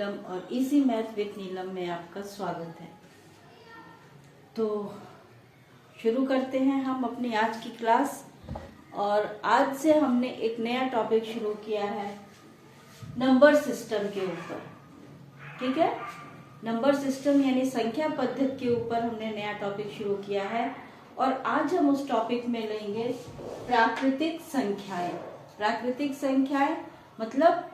नीलम और easy math with नीलम में आपका स्वागत है। तो शुरू करते हैं हम अपनी आज की क्लास। और आज से हमने एक नया टॉपिक शुरू किया है नंबर सिस्टम के ऊपर। ठीक है, नंबर सिस्टम यानी संख्या पद्धति के ऊपर हमने नया टॉपिक शुरू किया है। और आज हम उस टॉपिक में लेंगे प्राकृतिक संख्याएं। प्राकृतिक संख्याएं मतलब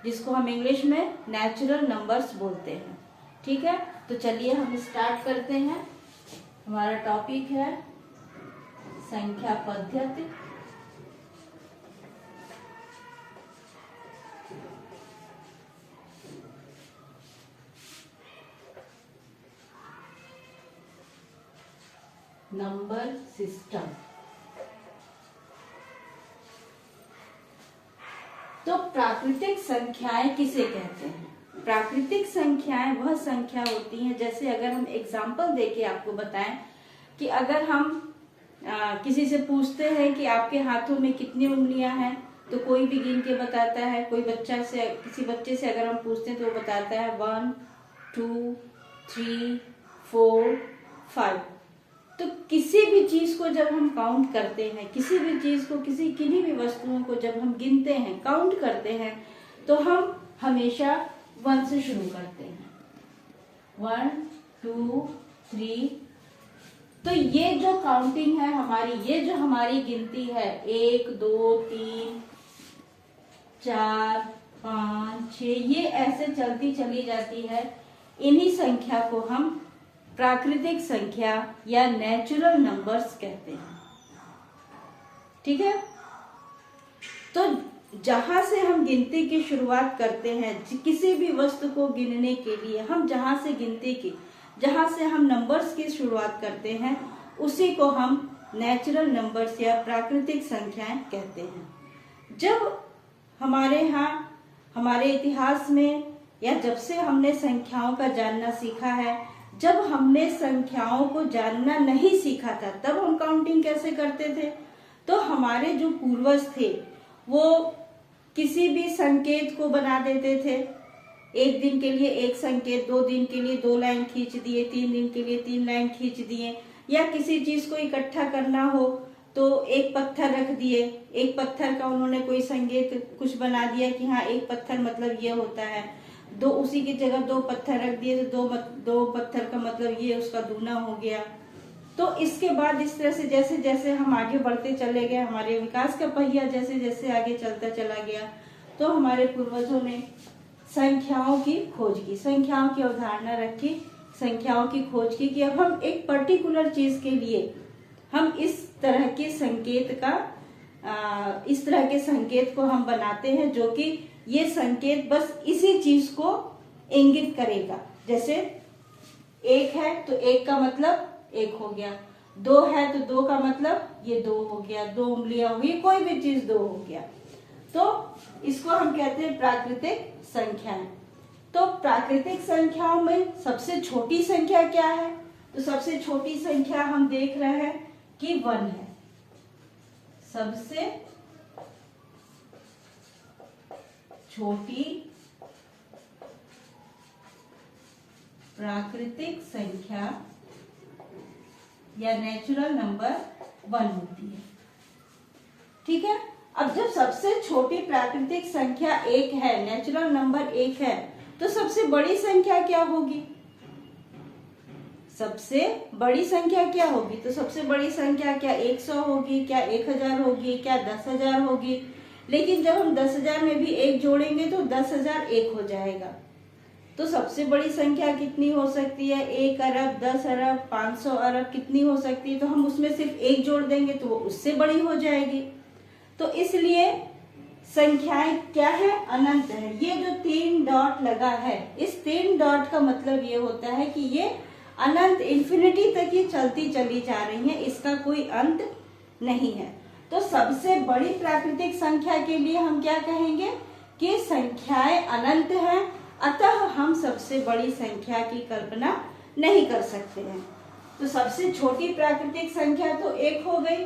जिसको हम इंग्लिश में नेचुरल नंबर्स बोलते हैं। ठीक है, तो चलिए हम स्टार्ट करते हैं। हमारा टॉपिक है संख्या पद्धति। Number system. तो प्राकृतिक संख्याएं किसे कहते हैं? प्राकृतिक संख्याएं वह संख्या होती हैं, जैसे अगर हम एग्जाम्पल देके आपको बताएं कि अगर हम किसी से पूछते हैं कि आपके हाथों में कितनी उंगलियां हैं, तो कोई भी गिन के बताता है। कोई बच्चा से, किसी बच्चे से अगर हम पूछते हैं तो वो बताता है 1 2 3 4 5। तो किसी भी चीज को जब हम काउंट करते हैं, किसी भी चीज को, किन्हीं भी वस्तुओं को जब हम गिनते हैं, काउंट करते हैं, तो हम हमेशा 1 से शुरू करते हैं। 1 2 3। तो ये जो काउंटिंग है हमारी, ये जो हमारी गिनती है 1 2 3 4 5 6, ये ऐसे चलती चली जाती है। इन्हीं संख्या को हम प्राकृतिक संख्या या नेचुरल नंबर्स कहते हैं। ठीक है, तो जहां से हम गिनती की शुरुआत करते हैं, किसी भी वस्तु को गिनने के लिए हम जहां से गिनती की, जहां से हम नंबर्स की शुरुआत करते हैं, उसी को हम नेचुरल नंबर्स या प्राकृतिक संख्याएं कहते हैं। जब हमारे यहाँ, हमारे इतिहास में, या जब से हमने संख्याओं का जानना सीखा है, जब हमने संख्याओं को जानना नहीं सीखा था, तब हम काउंटिंग कैसे करते थे? तो हमारे जो पूर्वज थे वो किसी भी संकेत को बना देते थे। एक दिन के लिए एक संकेत, 2 दिन के लिए 2 लाइन खींच दिए, 3 दिन के लिए 3 लाइन खींच दिए, या किसी चीज को इकट्ठा करना हो तो एक पत्थर रख दिए। एक पत्थर का उन्होंने कोई संकेत कुछ बना दिया कि हाँ एक पत्थर मतलब ये होता है। दो, उसी की जगह 2 पत्थर रख दिए तो दो पत्थर का मतलब ये उसका दूना हो गया। तो इसके बाद इस तरह से जैसे जैसे हम आगे बढ़ते चले गए, हमारे विकास का पहिया जैसे जैसे आगे चलता चला गया, तो हमारे पूर्वजों ने संख्याओं की खोज की, संख्याओं की अवधारणा रखी, संख्याओं की खोज की कि अब हम एक पर्टिकुलर चीज के लिए हम इस तरह के संकेत को हम बनाते हैं, जो कि ये संकेत बस इसी चीज को इंगित करेगा। जैसे 1 है तो 1 का मतलब 1 हो गया, 2 है तो 2 का मतलब ये 2 हो गया, 2 उंगलियां हुई, कोई भी चीज 2 हो गया। तो इसको हम कहते हैं प्राकृतिक संख्याएं। तो प्राकृतिक संख्याओं में सबसे छोटी संख्या क्या है? तो सबसे छोटी संख्या हम देख रहे हैं कि 1 है। सबसे छोटी प्राकृतिक संख्या या नेचुरल नंबर 1 होती है। ठीक है, अब जब सबसे छोटी प्राकृतिक संख्या 1 है, नेचुरल नंबर 1 है, तो सबसे बड़ी संख्या क्या होगी? सबसे बड़ी संख्या क्या होगी? तो सबसे बड़ी संख्या क्या 100 होगी, क्या 1000 होगी, क्या 10,000 होगी? लेकिन जब हम 10,000 में भी 1 जोड़ेंगे तो 10,001 हो जाएगा। तो सबसे बड़ी संख्या कितनी हो सकती है? 1 अरब, 10 अरब, 500 अरब, कितनी हो सकती है? तो हम उसमें सिर्फ 1 जोड़ देंगे तो वो उससे बड़ी हो जाएगी। तो इसलिए संख्याएं क्या है? अनंत है। ये जो 3 डॉट लगा है, इस 3 डॉट का मतलब ये होता है कि ये अनंत, इन्फिनिटी तक ये चलती चली जा रही है, इसका कोई अंत नहीं है। तो सबसे बड़ी प्राकृतिक संख्या के लिए हम क्या कहेंगे कि संख्याएं अनंत हैं, अतः हम सबसे बड़ी संख्या की कल्पना नहीं कर सकते हैं। तो सबसे छोटी प्राकृतिक संख्या तो 1 हो गई,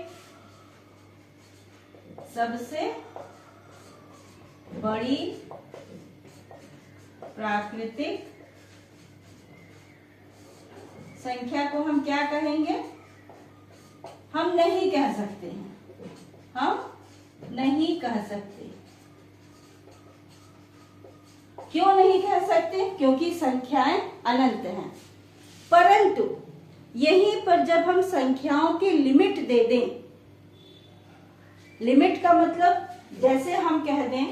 सबसे बड़ी प्राकृतिक संख्या को हम क्या कहेंगे? हम नहीं कह सकते हैं, हम नहीं कह सकते। क्यों नहीं कह सकते? क्योंकि संख्याएं अनंत हैं। परंतु यहीं पर जब हम संख्याओं की लिमिट दे दें, लिमिट का मतलब जैसे हम कह दें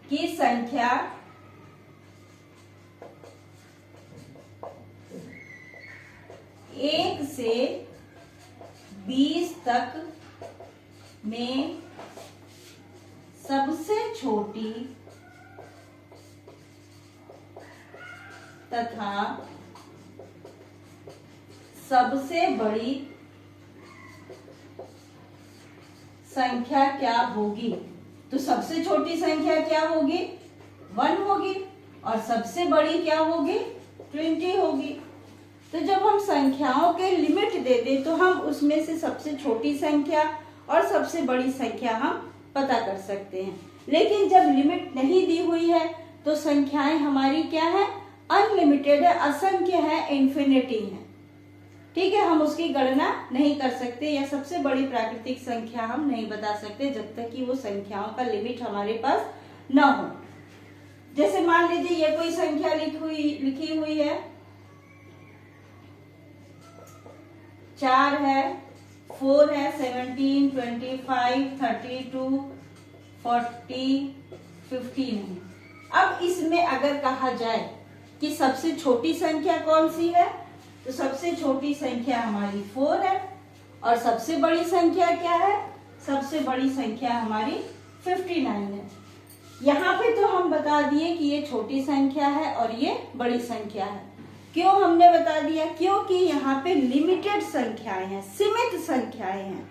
कि संख्या 1 से 20 तक में सबसे छोटी तथा सबसे बड़ी संख्या क्या होगी? तो सबसे छोटी संख्या क्या होगी? 1 होगी, और सबसे बड़ी क्या होगी? 20 होगी। तो जब हम संख्याओं के लिमिट दे दें तो हम उसमें से सबसे छोटी संख्या और सबसे बड़ी संख्या हम पता कर सकते हैं। लेकिन जब लिमिट नहीं दी हुई है तो संख्याएं हमारी क्या है? अनलिमिटेड है, असंख्य है, इन्फिनिटी है। ठीक है, हम उसकी गणना नहीं कर सकते या सबसे बड़ी प्राकृतिक संख्या हम नहीं बता सकते जब तक कि वो संख्याओं का लिमिट हमारे पास ना हो। जैसे मान लीजिए ये कोई संख्या लिखी हुई है, 4 है, 4 है, 17, 25, 32, 40, 15 है। अब इसमें अगर कहा जाए कि सबसे छोटी संख्या कौन सी है, तो सबसे छोटी संख्या हमारी 4 है, और सबसे बड़ी संख्या क्या है? सबसे बड़ी संख्या हमारी 59 है। यहाँ पे तो हम बता दिए कि ये छोटी संख्या है और ये बड़ी संख्या है। क्यों हमने बता दिया? क्योंकि यहाँ पे लिमिटेड संख्याएं हैं, सीमित संख्याएं हैं।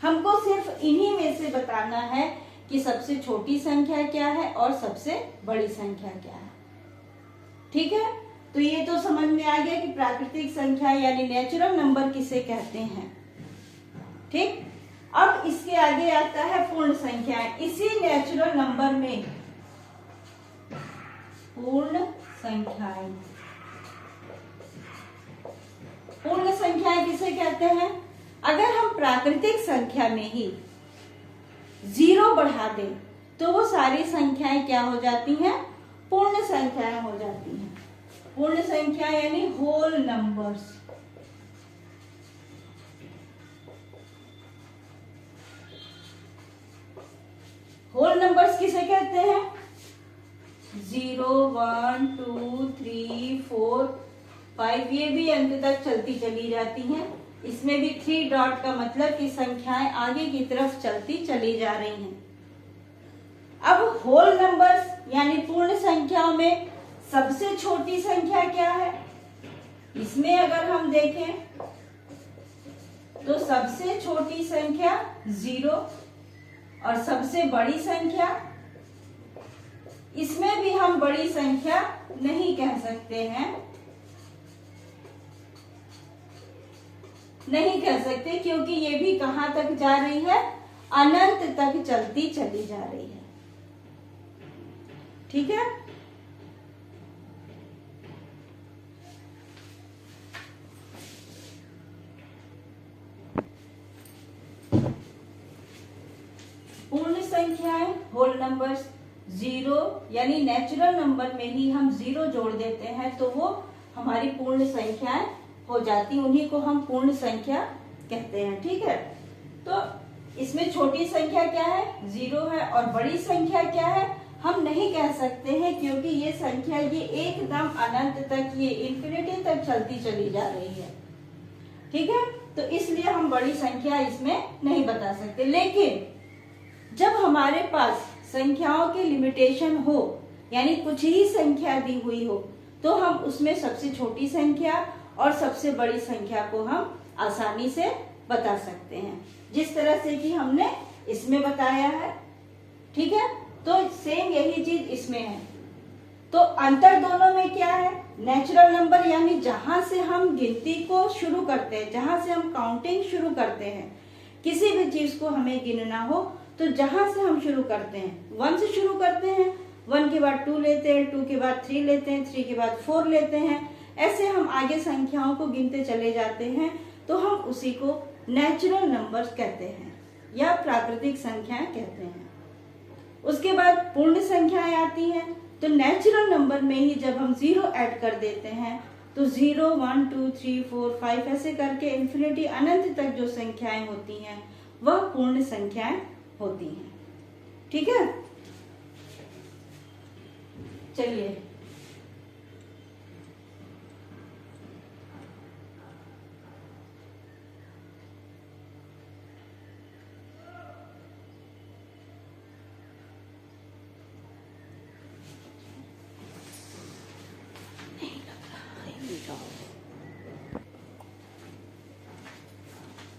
हमको सिर्फ इन्हीं में से बताना है कि सबसे छोटी संख्या क्या है और सबसे बड़ी संख्या क्या है। ठीक है, तो ये तो समझ में आ गया कि प्राकृतिक संख्या यानी नेचुरल नंबर किसे कहते हैं। ठीक, अब इसके आगे आता है पूर्ण संख्याएं। इसी नेचुरल नंबर में पूर्ण संख्याएं, पूर्ण संख्याएं किसे कहते हैं? अगर हम प्राकृतिक संख्या में ही 0 बढ़ा दें तो वो सारी संख्याएं क्या हो जाती हैं? पूर्ण संख्याएं हो जाती हैं। पूर्ण संख्या यानी होल नंबर्स। होल नंबर्स किसे कहते हैं? 0, 1, 2, 3, 4, 5, ये भी अंत तक चलती चली जाती हैं। इसमें भी 3 डॉट का मतलब कि संख्याएं आगे की तरफ चलती चली जा रही हैं। अब होल नंबर्स यानी पूर्ण संख्याओं में सबसे छोटी संख्या क्या है? इसमें अगर हम देखें तो सबसे छोटी संख्या 0 और सबसे बड़ी संख्या, इसमें भी हम बड़ी संख्या नहीं कह सकते हैं, नहीं कह सकते क्योंकि ये भी कहां तक जा रही है? अनंत तक चलती चली जा रही है। ठीक है, पूर्ण संख्याएं होल नंबर्स 0 यानी नेचुरल नंबर में ही हम 0 जोड़ देते हैं तो वो हमारी पूर्ण संख्याएं हो जाती, उन्हीं को हम पूर्ण संख्या कहते हैं। ठीक है, तो इसमें छोटी संख्या क्या है? 0 है, और बड़ी संख्या क्या है? हम नहीं कह सकते हैं क्योंकि ये संख्या ये एकदम अनंत तक, ये इन्फिनिटी तक चलती चली जा रही है। ठीक है, तो इसलिए हम बड़ी संख्या इसमें नहीं बता सकते। लेकिन जब हमारे पास संख्याओं की लिमिटेशन हो यानी कुछ ही संख्या दी हुई हो तो हम उसमें सबसे छोटी संख्या और सबसे बड़ी संख्या को हम आसानी से बता सकते हैं, जिस तरह से कि हमने इसमें बताया है। ठीक है, तो सेम यही चीज इसमें है। तो अंतर दोनों में क्या है? नेचुरल नंबर यानी जहां से हम गिनती को शुरू करते हैं, जहां से हम काउंटिंग शुरू करते हैं, किसी भी चीज को हमें गिनना हो तो जहां से हम शुरू करते हैं 1 से शुरू करते हैं, 1 के बाद 2 लेते हैं, 2 के बाद 3 लेते हैं, 3 के बाद 4 लेते हैं। ऐसे हम आगे संख्याओं को गिनते चले जाते हैं, तो हम उसी को नेचुरल नंबर्स कहते हैं या प्राकृतिक संख्याएं कहते हैं। उसके बाद पूर्ण संख्याएं आती हैं, तो नेचुरल नंबर में ही जब हम 0 ऐड कर देते हैं तो 0, 1, 2, 3, 4, 5 ऐसे करके इन्फिनिटी अनंत तक जो संख्याएं होती हैं वह पूर्ण संख्याएं होती हैं। ठीक है, चलिए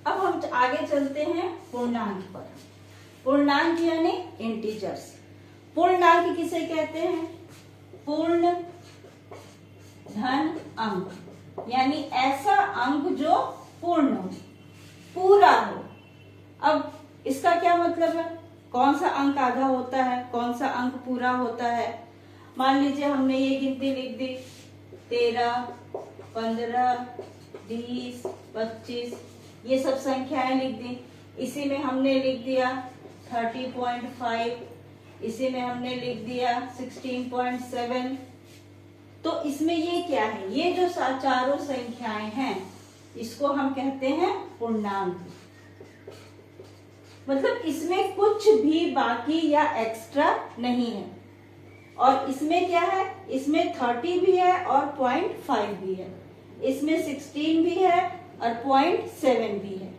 अब हम आगे चलते हैं पूर्णांक पर। पूर्णांक यानी इंटीजर्स। पूर्णांक किसे कहते हैं? पूर्ण धन अंक, यानी ऐसा अंक जो पूर्ण हो, पूरा हो। अब इसका क्या मतलब है? कौन सा अंक आधा होता है, कौन सा अंक पूरा होता है? मान लीजिए हमने ये गिनती लिख दी 13, 15, 20, 25, ये सब संख्याएं लिख दी। इसी में हमने लिख दिया 30.5, इसी में हमने लिख दिया 16.7। तो इसमें ये क्या है? ये जो चारों संख्याएं हैं इसको हम कहते हैं पूर्णांक। मतलब इसमें कुछ भी बाकी या एक्स्ट्रा नहीं है। और इसमें क्या है? इसमें 30 भी है और 0.5 भी है, इसमें 16 भी है और 0.7 भी है।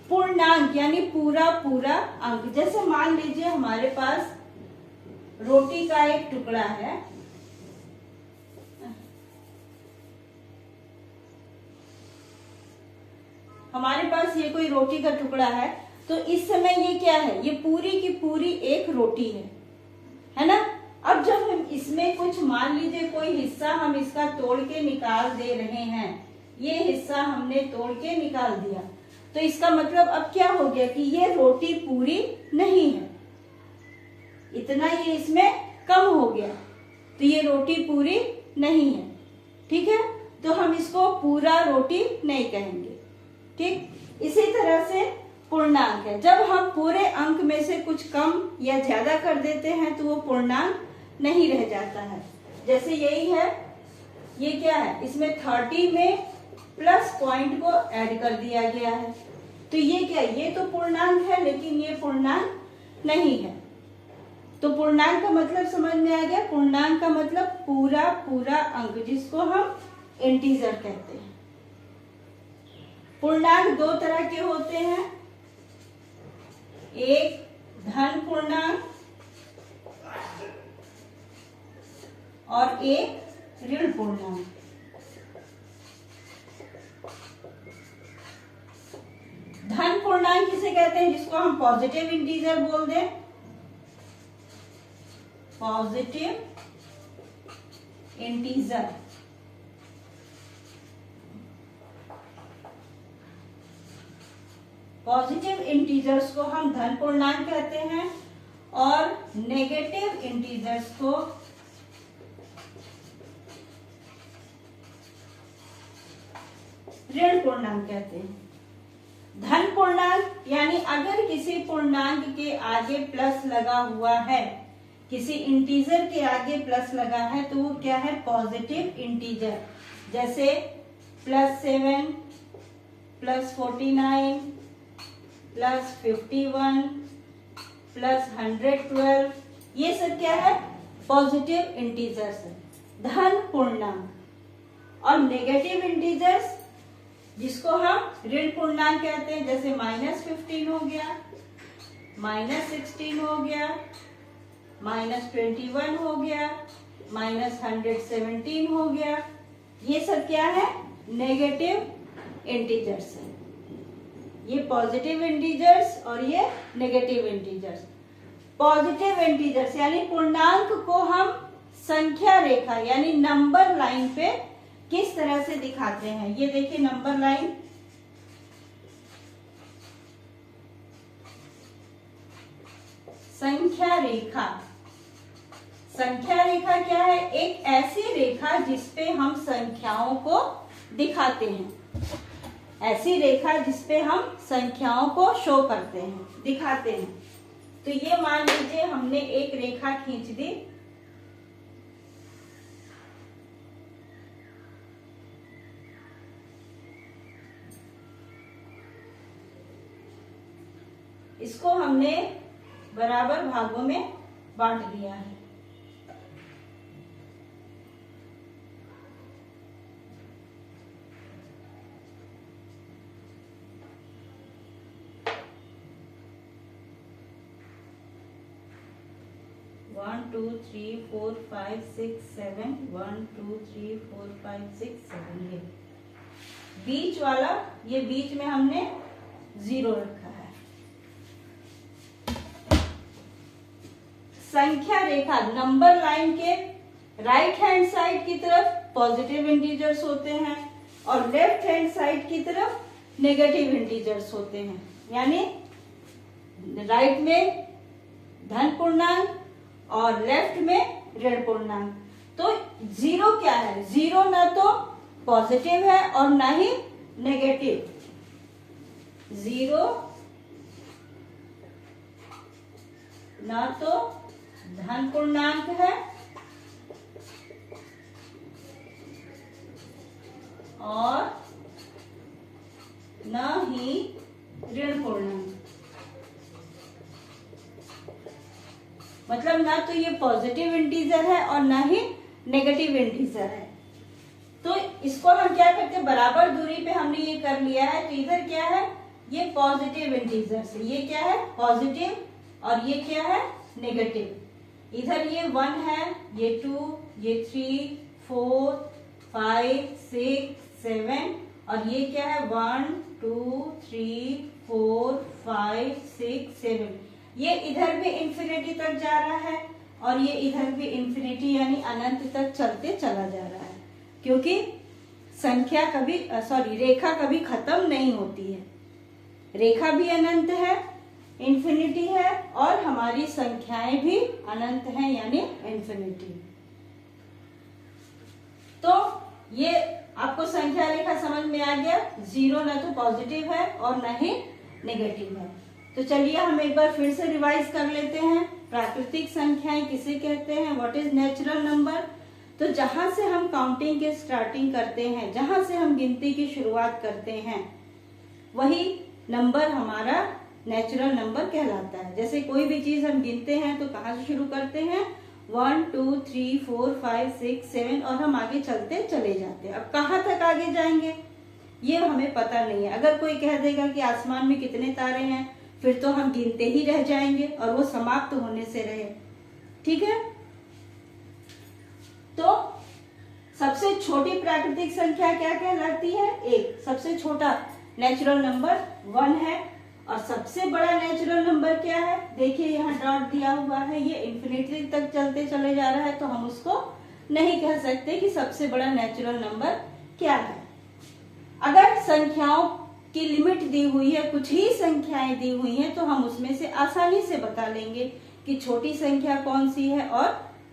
पूर्णांक यानी पूरा पूरा अंक। जैसे मान लीजिए हमारे पास रोटी का एक टुकड़ा है, हमारे पास ये कोई रोटी का टुकड़ा है, तो इस समय ये क्या है? ये पूरी की पूरी एक रोटी है ना? अब जब हम इसमें कुछ मान लीजिए कोई हिस्सा हम इसका तोड़ के निकाल दे रहे हैं, ये हिस्सा हमने तोड़ के निकाल दिया, तो इसका मतलब अब क्या हो गया कि ये रोटी पूरी नहीं है, इतना ये इसमें कम हो गया, तो ये रोटी पूरी नहीं है। ठीक है, तो हम इसको पूरा रोटी नहीं कहेंगे। ठीक, इसी तरह से पूर्णांक है। जब हम पूरे अंक में से कुछ कम या ज्यादा कर देते हैं तो वो पूर्णांक नहीं रह जाता है। जैसे यही है, ये क्या है? इसमें 30 में प्लस पॉइंट को ऐड कर दिया गया है, तो ये क्या है? ये तो पूर्णांक है लेकिन ये पूर्णांक नहीं है। तो पूर्णांक का मतलब समझ में आ गया? पूर्णांक का मतलब पूरा पूरा अंक, जिसको हम इंटीजर कहते हैं। पूर्णांक दो तरह के होते हैं, एक धन पूर्णांक और एक ऋण पूर्णांक। धन पूर्णांक किसे कहते हैं? जिसको हम पॉजिटिव इंटीजर बोल दें, पॉजिटिव इंटीजर। पॉजिटिव इंटीजर्स को हम धन पूर्णांक कहते हैं और नेगेटिव इंटीजर्स को ऋण पूर्णांक कहते हैं। धन पूर्णांक यानी अगर किसी पूर्णांक के आगे प्लस लगा हुआ है, किसी इंटीजर के आगे प्लस लगा है, तो वो क्या है? Positive integer. जैसे +7, +49, +51, +112, ये सब क्या है? पॉजिटिव इंटीजर्स है, धन पूर्णांक। और नेगेटिव इंटीजर्स जिसको हम ऋण पूर्णांक कहते हैं, जैसे -15 हो गया, -16 हो गया, -21 हो गया, -117 हो गया, ये सब क्या है? नेगेटिव इंटीजर्स है। ये पॉजिटिव इंटीजर्स और ये नेगेटिव इंटीजर्स। पॉजिटिव इंटीजर्स यानी पूर्णांक को हम संख्या रेखा यानी नंबर लाइन पे किस तरह से दिखाते हैं? ये देखिए नंबर लाइन, संख्या रेखा। संख्या रेखा क्या है? एक ऐसी रेखा जिसपे हम संख्याओं को दिखाते हैं, ऐसी रेखा जिसपे हम संख्याओं को शो करते हैं, दिखाते हैं। तो ये मान लीजिए हमने एक रेखा खींच दी, इसको हमने बराबर भागों में बांट दिया है। One two three four five six seven, 1 2 3 4 5 6 7। ये बीच वाला, ये बीच में हमने 0 रखा है। संख्या रेखा नंबर लाइन के राइट हैंड साइड की तरफ पॉजिटिव इंटीजर्स होते हैं और लेफ्ट हैंड साइड की तरफ नेगेटिव इंटीजर्स होते हैं। यानी राइट में धन पूर्णांक और लेफ्ट में ऋण पूर्णांक। तो 0 क्या है? 0 ना तो पॉजिटिव है और ना ही नेगेटिव। 0 ना तो धन पूर्णांक है और ना ही ऋण पूर्णांक। मतलब ना तो ये पॉजिटिव इंटीजर है और ना ही नेगेटिव इंटीजर है। तो इसको हम क्या करते हैं, बराबर दूरी पे हमने ये कर लिया है। तो इधर क्या है? ये पॉजिटिव इंटीजर है, ये क्या है? पॉजिटिव। और ये क्या है? नेगेटिव। इधर ये 1 है, ये 2, ये 3 4 5 6 7 और ये क्या है? 1 2 3 4 5 6 7। ये इधर भी इंफिनिटी तक जा रहा है और ये इधर भी इंफिनिटी यानी अनंत तक चलते चला जा रहा है, क्योंकि संख्या कभी रेखा कभी खत्म नहीं होती है। रेखा भी अनंत है, इंफिनिटी है और हमारी संख्याएं भी अनंत हैं यानी इंफिनिटी। तो ये आपको संख्या रेखा समझ में आ गया। 0 ना तो पॉजिटिव है और ना ही नेगेटिव है। तो चलिए हम एक बार फिर से रिवाइज कर लेते हैं। प्राकृतिक संख्याएं किसे कहते हैं? What is natural number? तो जहां से हम काउंटिंग के स्टार्टिंग करते हैं, जहां से हम गिनती की शुरुआत करते हैं, वही नंबर हमारा नेचुरल नंबर कहलाता है। जैसे कोई भी चीज हम गिनते हैं तो कहाँ से शुरू करते हैं? 1 2 3 4 5 6 7 और हम आगे चलते चले जाते हैं। अब कहाँ तक आगे जाएंगे ये हमें पता नहीं है। अगर कोई कह देगा कि आसमान में कितने तारे हैं, फिर तो हम गिनते ही रह जाएंगे और वो समाप्त होने से रहे। ठीक है। तो सबसे छोटी प्राकृतिक संख्या क्या कहलाती है? 1। सबसे छोटा नेचुरल नंबर 1 है। और सबसे बड़ा नेचुरल नंबर क्या है? देखिए यहाँ डॉट दिया हुआ है, ये इंफिनिटी तक चलते चले जा रहा है, तो हम उसको नहीं कह सकते कि सबसे बड़ा नेचुरल नंबर क्या है। अगर संख्याओं की लिमिट दी हुई है, कुछ ही संख्याएं दी हुई हैं, तो हम उसमें से आसानी से बता लेंगे कि छोटी संख्या कौन सी है और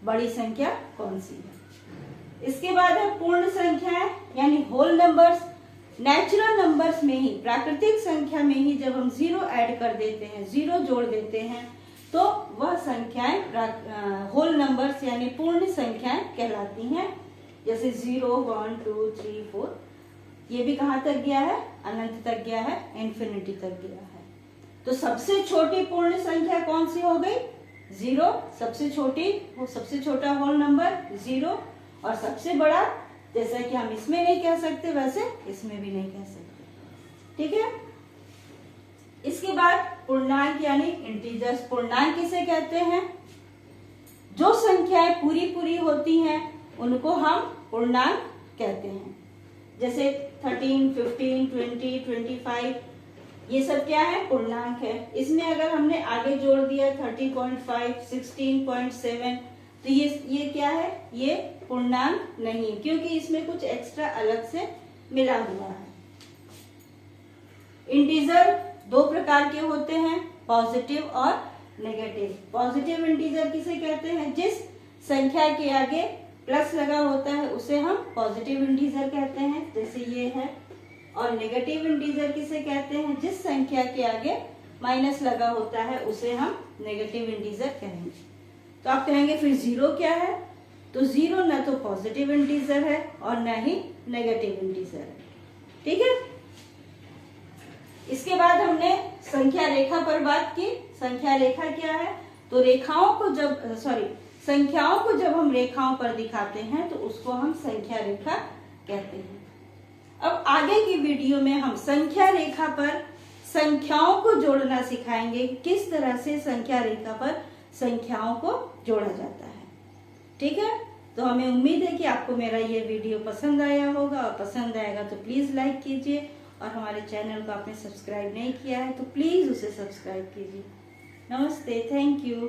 बड़ी संख्या कौन सी है। इसके बाद है पूर्ण संख्याएं यानी होल नंबर्स। नेचुरल नंबर्स में ही, प्राकृतिक संख्या में ही जब हम 0 ऐड कर देते हैं, 0 जोड़ देते हैं, तो वह संख्याएं होल नंबर्स यानी पूर्ण संख्याएं कहलाती हैं। जैसे 0 1 2 3 4, ये भी कहाँ तक गया है? अनंत तक गया है, इंफिनिटी तक गया है। तो सबसे छोटी पूर्ण संख्या कौन सी हो गई? 0। सबसे छोटा होल नंबर 0। और सबसे बड़ा, जैसा कि हम इसमें नहीं कह सकते वैसे इसमें भी नहीं कह सकते। ठीक है। इसके बाद पूर्णांक यानी इंटीजर्स। पूर्णांक किसे कहते हैं? जो संख्याएं पूरी होती हैं उनको हम पूर्णांक कहते हैं। जैसे 13 15 20 25, ये सब क्या है? पूर्णांक है। इसमें अगर हमने आगे जोड़ दिया 30.5 16.7, तो ये क्या है? ये पूर्णांक नहीं, क्योंकि इसमें कुछ एक्स्ट्रा अलग से मिला हुआ है। इंटीजर 2 प्रकार के होते हैं, पॉजिटिव और नेगेटिव। पॉजिटिव इंटीजर किसे कहते हैं? जिस संख्या के आगे प्लस लगा होता है उसे हम पॉजिटिव इंटीजर कहते हैं, जैसे ये है। और नेगेटिव इंटीजर किसे कहते हैं? जिस संख्या के आगे माइनस लगा होता है उसे हम नेगेटिव इंटीजर कहेंगे। तो आप कहेंगे फिर जीरो क्या है? तो जीरो न तो पॉजिटिव इंटीजर है और न ही नेगेटिव इंटीजर है। ठीक है। इसके बाद हमने संख्या रेखा पर बात की। संख्या रेखा क्या है? तो रेखाओं को जब संख्याओं को जब हम रेखाओं पर दिखाते हैं तो उसको हम संख्या रेखा कहते हैं। अब आगे की वीडियो में हम संख्या रेखा पर संख्याओं को जोड़ना सिखाएंगे, किस तरह से संख्या रेखा पर संख्याओं को जोड़ा जाता है। ठीक है। तो हमें उम्मीद है कि आपको मेरा ये वीडियो पसंद आया होगा, और पसंद आएगा तो प्लीज लाइक कीजिए, और हमारे चैनल को आपने सब्सक्राइब नहीं किया है तो प्लीज उसे सब्सक्राइब कीजिए। नमस्ते, थैंक यू।